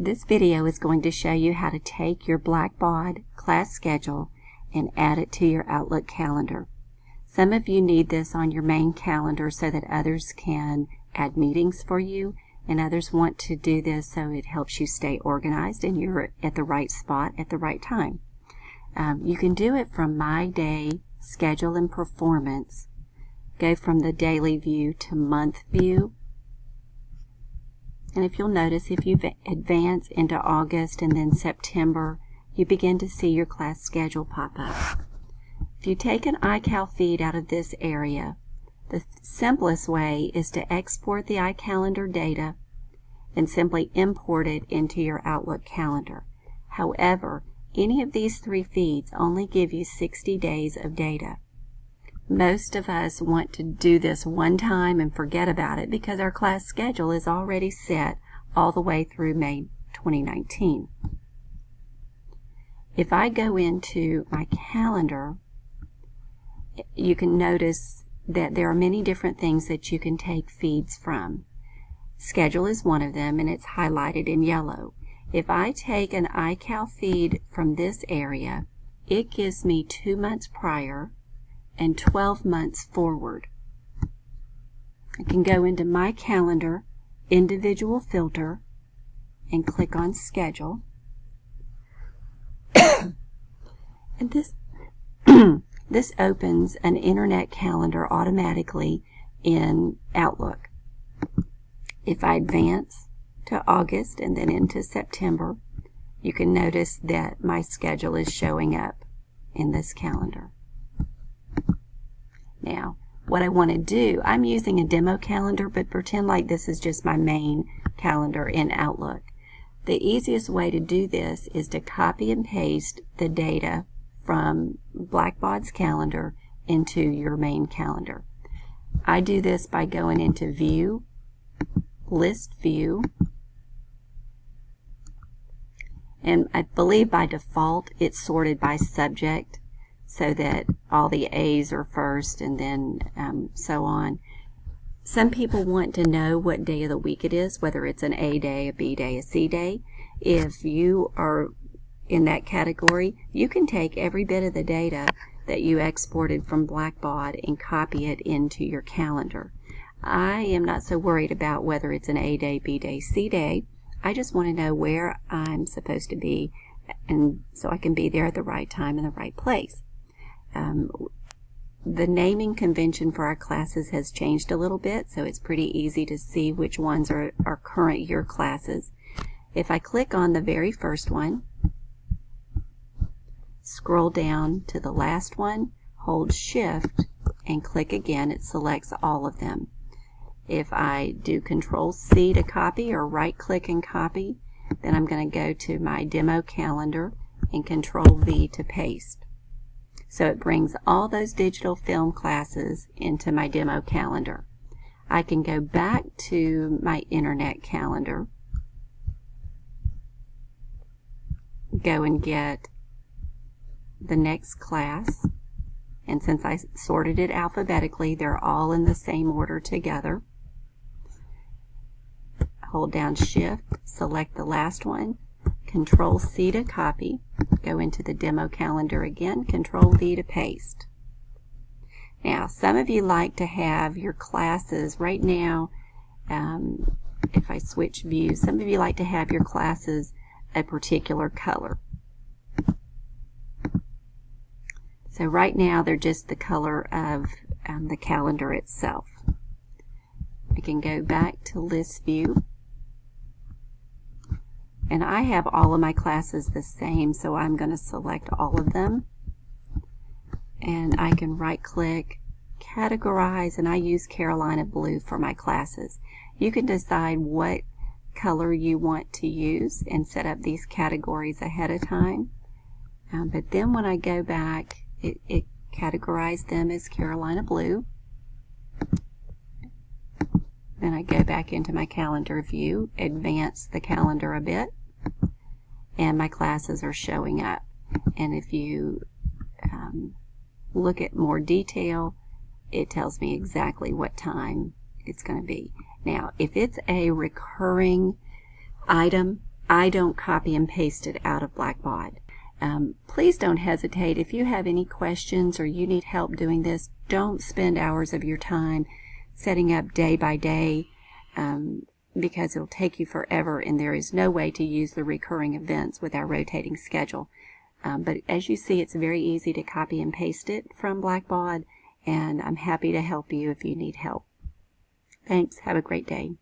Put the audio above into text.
This video is going to show you how to take your Blackbaud class schedule and add it to your Outlook calendar. Some of you need this on your main calendar so that others can add meetings for you, and others want to do this so it helps you stay organized and you're at the right spot at the right time. You can do it from My Day, Schedule and Performance. Go from the daily view to month view. And if you'll notice, if you advance into August and then September, you begin to see your class schedule pop up. If you take an iCal feed out of this area, the simplest way is to export the iCalendar data and simply import it into your Outlook calendar. However, any of these three feeds only give you 60 days of data. Most of us want to do this one time and forget about it because our class schedule is already set all the way through May 2019. If I go into my calendar, you can notice that there are many different things that you can take feeds from. Schedule is one of them, and it's highlighted in yellow. If I take an iCal feed from this area, it gives me 2 months prior and 12 months forward. I can go into my calendar, individual filter, and click on schedule. And this opens an internet calendar automatically in Outlook. If I advance to August and then into September, you can notice that my schedule is showing up in this calendar. Now, what I want to do, I'm using a demo calendar, but pretend like this is just my main calendar in Outlook. The easiest way to do this is to copy and paste the data from Blackbaud's calendar into your main calendar. I do this by going into View, List View, and I believe by default it's sorted by subject so that all the A's are first and then so on. Some people want to know what day of the week it is, whether it's an A day, a B day, a C day. If you are in that category, you can take every bit of the data that you exported from Blackbaud and copy it into your calendar. I am not so worried about whether it's an A day, B day, C day. I just want to know where I'm supposed to be, and so I can be there at the right time in the right place. The naming convention for our classes has changed a little bit, so it's pretty easy to see which ones are current year classes. If I click on the very first one, scroll down to the last one, hold Shift, and click again, it selects all of them. If I do Control-C to copy or right-click and copy, then I'm going to go to my demo calendar and Control-V to paste. So it brings all those digital film classes into my demo calendar. I can go back to my internet calendar, go and get the next class, and since I sorted it alphabetically, they're all in the same order together. Hold down Shift, select the last one, Control-C to copy, go into the demo calendar again, Control-V to paste. Now, some of you like to have your classes, right now, if I switch views, some of you like to have your classes a particular color. So right now, they're just the color of the calendar itself. I can go back to List View. And I have all of my classes the same, so I'm going to select all of them. And I can right-click, categorize, and I use Carolina Blue for my classes. You can decide what color you want to use and set up these categories ahead of time. But then when I go back, it categorized them as Carolina Blue. Then I go back into my calendar view, advance the calendar a bit, and my classes are showing up. And if you look at more detail, it tells me exactly what time it's going to be. Now, if it's a recurring item, I don't copy and paste it out of Blackbaud. Please don't hesitate. If you have any questions or you need help doing this, don't spend hours of your time setting up day by day, because it'll take you forever, and there is no way to use the recurring events with our rotating schedule. But as you see, it's very easy to copy and paste it from Blackbaud, and I'm happy to help you if you need help. Thanks. Have a great day.